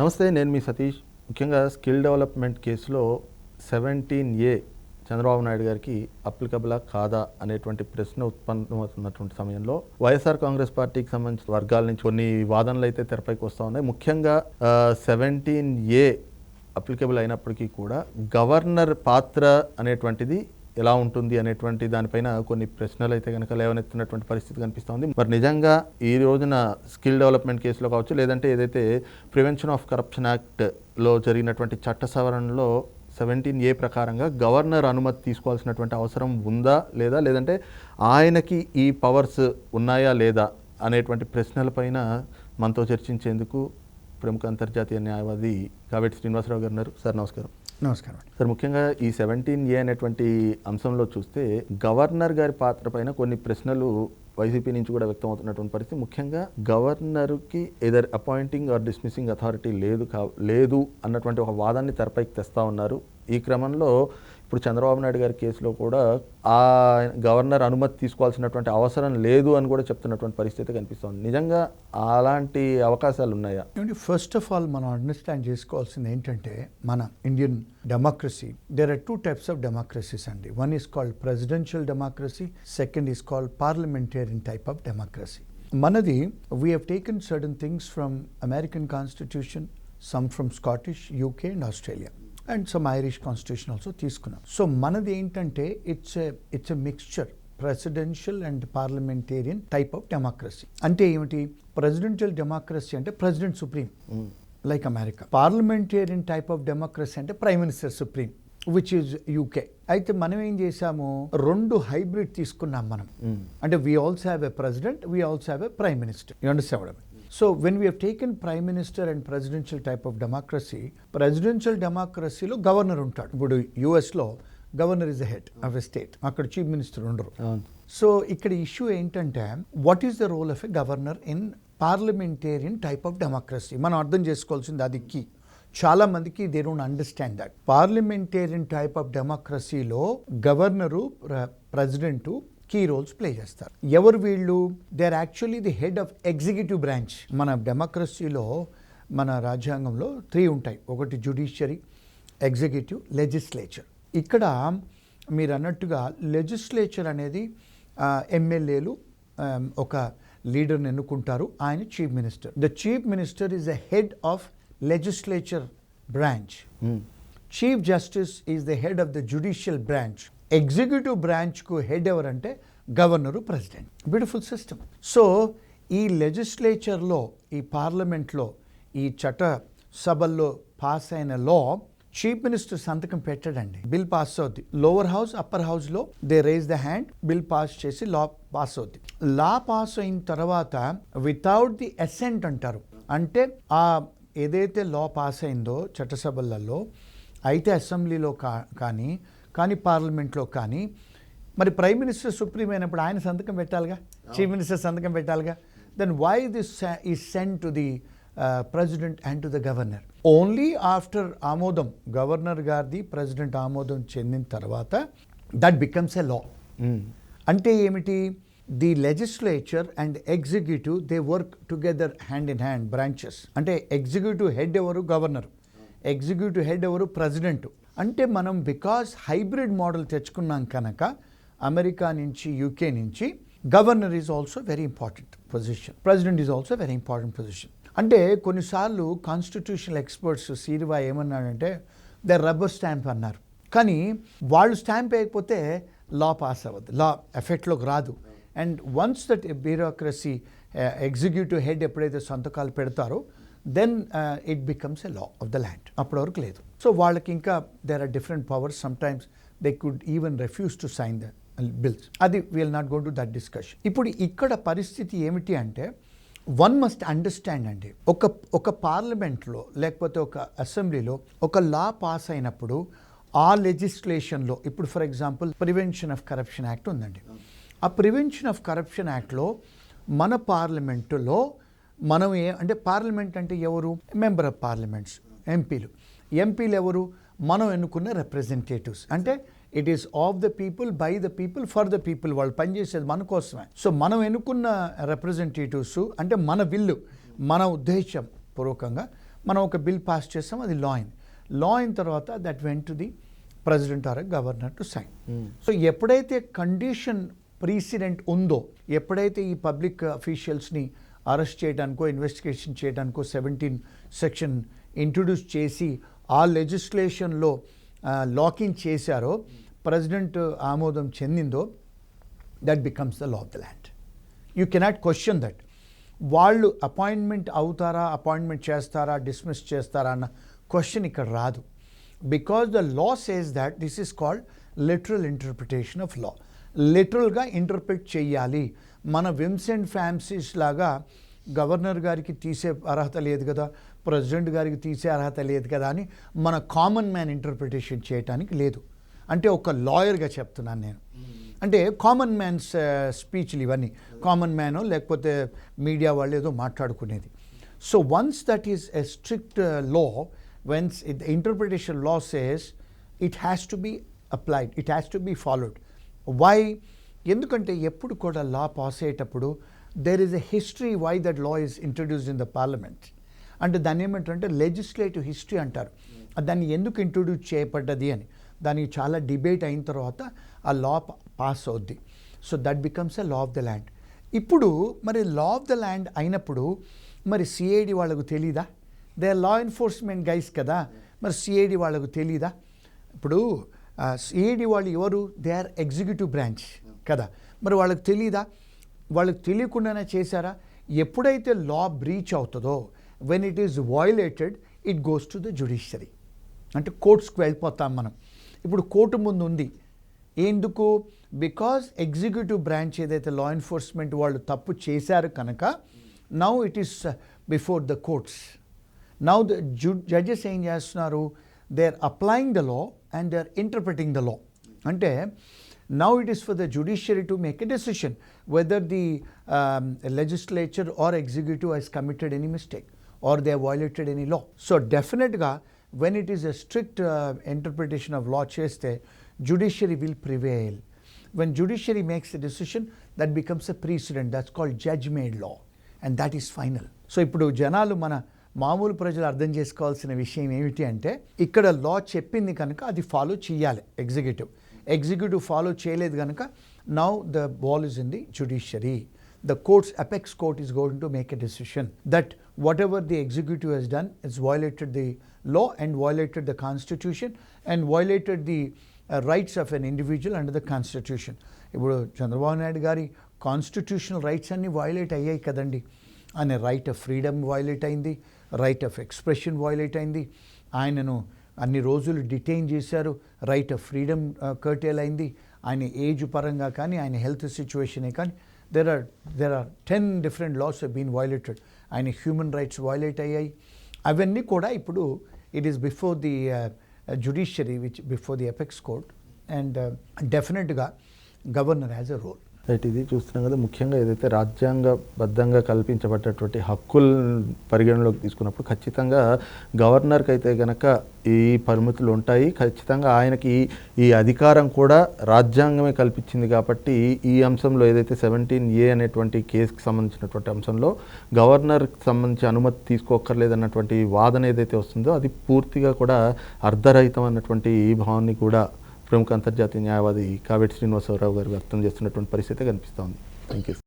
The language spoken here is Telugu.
నమస్తే, నేను మీ సతీష్. ముఖ్యంగా స్కిల్ డెవలప్మెంట్ కేసులో 17A చంద్రబాబు నాయుడు గారికి అప్లికబులా కాదా అనేటువంటి ప్రశ్న ఉత్పన్నమవుతున్నటువంటి సమయంలో వైఎస్ఆర్ కాంగ్రెస్ పార్టీకి సంబంధించిన వర్గాల నుంచి కొన్ని వాదనలు అయితే తెరపైకి వస్తూ ఉన్నాయి. ముఖ్యంగా 17A అప్లికబుల్ అయినప్పటికీ కూడా గవర్నర్ పాత్ర అనేటువంటిది ఎలా ఉంటుంది అనేటువంటి దానిపైన కొన్ని ప్రశ్నలు అయితే కనుక లేవనెత్తినటువంటి పరిస్థితి కనిపిస్తోంది. మరి నిజంగా ఈ రోజున స్కిల్ డెవలప్మెంట్ కేసులో కావచ్చు, లేదంటే ఏదైతే ప్రివెన్షన్ ఆఫ్ కరప్షన్ యాక్ట్లో జరిగినటువంటి చట్ట సవరణలో 17A ప్రకారంగా గవర్నర్ అనుమతి తీసుకోవాల్సినటువంటి అవసరం ఉందా లేదా, లేదంటే ఆయనకి ఈ పవర్స్ ఉన్నాయా లేదా అనేటువంటి ప్రశ్నలపైన మనతో చర్చించేందుకు ప్రముఖ అంతర్జాతీయ న్యాయవాది కావేటి శ్రీనివాసరావు గారు ఉన్నారు. సార్ నమస్కారం. నమస్కారం సార్, ముఖ్యంగా ఈ 17A అనేటువంటి అంశంలో చూస్తే గవర్నర్ గారి పాత్ర పైన కొన్ని ప్రశ్నలు వైసీపీ నుంచి కూడా వ్యక్తం అవుతున్నటువంటి పరిస్థితి. ముఖ్యంగా గవర్నర్కి either appointing or dismissing authority లేదు అన్నటువంటి ఒక వాదాన్ని తెరపైకి తెస్తా ఉన్నారు. ఈ క్రమంలో ఇప్పుడు చంద్రబాబు నాయుడు గారి కేసులో కూడా ఆ గవర్నర్ అనుమతి తీసుకోవాల్సినటువంటి అవసరం లేదు అని కూడా చెప్తున్నటువంటి పరిస్థితి కనిపిస్తోంది. నిజంగా అలాంటి అవకాశాలు ఉన్నాయా? ఫస్ట్ ఆఫ్ ఆల్ మనం అండర్స్టాండ్ చేసుకోవాల్సింది ఏంటంటే, మన Indian democracy, there are 2 types of democracies అండి. One is called presidential democracy, second is called parliamentarian type of democracy. మనది we have taken certain things from American constitution, some from Scottish, UK and Australia, and some Irish constitution also తీసుకున్నాం. సో మనది ఏంటంటే it's a mixture presidential and parliamentarian type of democracy. అంటే ఏమిటి? ప్రెసిడెన్షియల్ డెమోక్రసీ అంటే president supreme, like America. Parliamentarian type of democracy అంటే prime minister supreme, which is UK. అయితే మనం ఏం చేసాము, 2 హైబ్రిడ్ తీసుకున్నాం మనం. అంటే we also have a president, we also have a prime minister. You understand what I mean? So when we have taken prime minister and presidential type of democracy, presidential democracy లో గవర్నర్ ఉంటాడు. ఇప్పుడు US లో governor is the head of a state, అక్కడ చీఫ్ మినిస్టర్ ఉండరు. సో ఇక్కడ ఇష్యూ ఏంటంటే, what is the role of a governor in parliamentarian type of democracy? మనం అర్థం చేసుకోవాల్సింది అది కీ. చాలా మందికి they don't understand that. Parliamentarian type of డెమోక్రసీలో governor, president key roles play చేస్తారు. ఎవరు వీళ్ళు? They are actually the head of executive branch. మన డెమోక్రసీలో, మన రాజ్యాంగంలో 3 ఉంటాయి. ఒకటి జ్యుడిషియరీ, ఎగ్జిక్యూటివ్, లెజిస్లేచర్. ఇక్కడ మీరు అన్నట్టుగా లెజిస్లేచర్ అనేది ఎమ్మెల్యేలు ఒక లీడర్ని ఎన్నుకుంటారు, ఆయన chief minister. The chief minister is the head of legislature branch. Chief justice is the head of the judicial branch. Executive బ్రాంచ్కు హెడ్ ఎవరంటే governor, president. Beautiful system. So ఈ లెజిస్లేచర్లో, ఈ పార్లమెంట్లో, ఈ చట్ట సభల్లో పాస్ అయిన లా చీఫ్ మినిస్టర్ సంతకం పెట్టడండి. బిల్ పాస్ అవుద్ది. లోవర్ హౌస్, అప్పర్ హౌస్లో they raise the hand, bill pass చేసి లా పాస్ అవుద్ది. లా పాస్ అయిన తర్వాత వితౌట్ ది అసెంట్ అంటారు. అంటే ఆ ఏదైతే లా పాస్ అయిందో చట్టసభలలో, అయితే అసెంబ్లీలో కానీ పార్లమెంట్లో కానీ, మరి ప్రైమ్ మినిస్టర్ సుప్రీం అయినప్పుడు ఆయన సంతకం పెట్టాలిగా, చీఫ్ మినిస్టర్ సంతకం పెట్టాలిగా. Then why this is sent to the president and to the governor? Only after ఆమోదం, గవర్నర్ గారిది ప్రెసిడెంట్ ఆమోదం చెందిన తర్వాత దట్ బికమ్స్ ఎ లా. అంటే ఏమిటి? The legislature and executive they work together hand in hand, branches. అంటే ఎగ్జిక్యూటివ్ హెడ్ ఎవరు? గవర్నర్. ఎగ్జిక్యూటివ్ హెడ్ ఎవరు? ప్రెసిడెంట్. అంటే మనం బికాస్ హైబ్రిడ్ మోడల్ తెచ్చుకున్నాం కనుక అమెరికా నుంచి, UK నుంచి, governor is also very important position, president is also very important position. అంటే కొన్నిసార్లు కాన్స్టిట్యూషనల్ ఎక్స్పర్ట్స్ సీరివా ఏమన్నాడంటే, ద రబ్బర్ స్టాంప్ అన్నారు. కానీ వాళ్ళు స్టాంప్ వేయకపోతే లా పాస్ అవ్వదు, లా ఎఫెక్ట్లోకి రాదు. And once that bureaucracy, executive head ఎప్పుడైతే సంతకాలు పెడతారో, then it becomes a law of the land. అప్పటి వరకు లేదు. సో వాళ్ళకి ఇంకా there are different powers. Sometimes they could even refuse to sign the bills. అది we'll not go to that discussion. ఇప్పుడు ఇక్కడ పరిస్థితి ఏమిటి అంటే, వన్ మస్ట్ అండర్స్టాండ్ అండి, ఒక పార్లమెంట్లో లేకపోతే ఒక అసెంబ్లీలో ఒక లా పాస్ అయినప్పుడు ఆ లెజిస్లేషన్లో, ఇప్పుడు for example prevention of corruption act ఉందండి. ఆ ప్రివెన్షన్ ఆఫ్ కరప్షన్ యాక్ట్లో మన పార్లమెంటులో మనం అంటే పార్లమెంట్ అంటే ఎవరు? మెంబర్ ఆఫ్ పార్లమెంట్స్, ఎంపీలు. ఎంపీలు ఎవరు? మనం ఎన్నుకున్న రిప్రజెంటేటివ్స్. అంటే it is of the people, by the people, for the people. వాళ్ళు పనిచేసేది మన కోసమే. సో మనం ఎన్నుకున్న రిప్రజెంటేటివ్స్ అంటే మన విల్లు, మన ఉద్దేశం పూర్వకంగా మనం ఒక బిల్ పాస్ చేస్తాం, అది లా అయింది. లా అయిన తర్వాత that went to the president or governor to sign. So ఎప్పుడైతే కండిషన్ ప్రీసిడెంట్ ఉందో, ఎప్పుడైతే ఈ పబ్లిక్ అఫీషియల్స్ని అరెస్ట్ చేయడానికో ఇన్వెస్టిగేషన్ చేయడానికో 17 సెక్షన్ ఇంట్రొడ్యూస్ చేసి ఆ లెజిస్లేషన్లో లాకింగ్ చేశారో, ప్రెసిడెంట్ ఆమోదం చెందిందో, that becomes the law of the land. You cannot question that. వాళ్ళు అపాయింట్మెంట్ అవుతారా, అపాయింట్మెంట్ చేస్తారా, డిస్మిస్ చేస్తారా అన్న క్వశ్చన్ ఇక్కడ రాదు. Because the law says that this is called literal interpretation of law. లిటరల్గా ఇంటర్ప్రిట్ చేయాలి. మన విమ్సెంట్ ఫ్యాన్సీస్ లాగా గవర్నర్ గారికి తీసే అర్హత లేదు కదా, ప్రెసిడెంట్ గారికి తీసే అర్హత లేదు కదా అని మన కామన్ మ్యాన్ ఇంటర్ప్రిటేషన్ చేయటానికి లేదు. అంటే ఒక లాయర్గా చెప్తున్నాను నేను. అంటే కామన్ మ్యాన్స్ స్పీచ్లు ఇవన్నీ, కామన్ మ్యానో లేకపోతే మీడియా వాళ్ళు ఏదో మాట్లాడుకునేది. So once that is a strict law, once the interpretation law says it has to be applied, it has to be followed. Why? ఎందుకంటే ఎప్పుడు కూడా లా పాస్ అయ్యేటప్పుడు there is a history why that law is introduced in the parliament. అంటే దాన్ని ఏమంటారంటే లెజిస్లేటివ్ హిస్టరీ అంటారు. దాన్ని ఎందుకు ఇంట్రొడ్యూస్ చేయబడ్డది అని దానికి చాలా డిబేట్ అయిన తర్వాత ఆ లా పాస్ అవుద్ది. So that becomes a law of the land. ఇప్పుడు మరి లా ఆఫ్ ద ల్యాండ్ అయినప్పుడు మరి సిఐడి వాళ్ళకు తెలీదా? They are law enforcement guys కదా, మరి సిఐడి వాళ్ళకు తెలీదా? ఇప్పుడు సిఐడి వాళ్ళు ఎవరు? దే ఆర్ ఎగ్జిక్యూటివ్ బ్రాంచ్ కదా, మరి వాళ్ళకి తెలీదా? వాళ్ళకి తెలియకుండానే చేశారా? ఎప్పుడైతే లా బ్రీచ్ అవుతుందో, when it is violated, it goes to the judiciary. అంటే కోర్ట్స్కి వెళ్ళిపోతాం మనం. ఇప్పుడు కోర్టు ముందు ఉంది. ఎందుకు? బికాజ్ ఎగ్జిక్యూటివ్ బ్రాంచ్ ఏదైతే లా ఎన్ఫోర్స్మెంట్ వాళ్ళు తప్పు చేశారు కనుక now it is before the courts. Now the judges ఏం చేస్తున్నారు? They are applying the law and they are interpreting the law. అంటే now it is for the judiciary to make a decision whether the legislature or executive has committed any mistake or they have violated any law. So definitely when it is a strict interpretation of law cheste, judiciary will prevail. When judiciary makes a decision, that becomes a precedent. That's called judge made law and that is final. So ఇప్పుడు జనాలు మన మామూలు ప్రజలు అర్థం చేసుకోవాల్సిన విషయం ఏమిటి అంటే, ఇక్కడ లా చెప్పింది కనుక అది ఫాలో చేయాలి ఎగ్జిక్యూటివ్ ఫాలో చేయలేదు కనుక now the ball is in the judiciary. The court's apex court is going to make a decision that whatever the executive has done has violated the law and violated the constitution and violated the rights of an individual under the constitution. ఇప్పుడు చంద్రబాబు నాయుడు గారి కాన్స్టిట్యూషనల్ రైట్స్ అన్నీ వైలేట్ అయ్యాయి కదండి. ఆయన రైట్ ఆఫ్ ఫ్రీడమ్ వైలేట్ అయింది, రైట్ ఆఫ్ ఎక్స్ప్రెషన్ వైలేట్ అయింది, ఆయనను అన్ని రోజులు డిటైన్ చేశారు, రైట్ ఆఫ్ ఫ్రీడమ్ కర్టేల్ అయింది, ఆయన ఏజ్ పరంగా కానీ ఆయన హెల్త్ సిచ్యువేషనే కానీ there are 10 different laws have been violated. ఆయన హ్యూమన్ రైట్స్ వైలేట్ అయ్యాయి. అవన్నీ కూడా ఇప్పుడు it is before the judiciary, which before the apex court, and డెఫినెట్గా governor has a role. Right, ఇది చూస్తున్నాం కదా, ముఖ్యంగా ఏదైతే రాజ్యాంగబద్ధంగా కల్పించబడ్డటువంటి హక్కులు పరిగణలోకి తీసుకున్నప్పుడు ఖచ్చితంగా గవర్నర్కి అయితే కనుక ఈ పరిమితులు ఉంటాయి. ఖచ్చితంగా ఆయనకి ఈ అధికారం కూడా రాజ్యాంగమే కల్పించింది కాబట్టి ఈ అంశంలో ఏదైతే 17A అనేటువంటి కేసుకి సంబంధించినటువంటి అంశంలో గవర్నర్కి సంబంధించి అనుమతి తీసుకోక్కర్లేదన్నటువంటి వాదన ఏదైతే వస్తుందో అది పూర్తిగా కూడా అర్ధరహితం అన్నటువంటి ఈ భావాన్ని కూడా ప్రముఖ అంతర్జాతీయ న్యాయవాది కావేటి శ్రీనివాసరావు గారు వ్యక్తం చేస్తున్నటువంటి పరిస్థితి కనిపిస్తోంది. Thank you.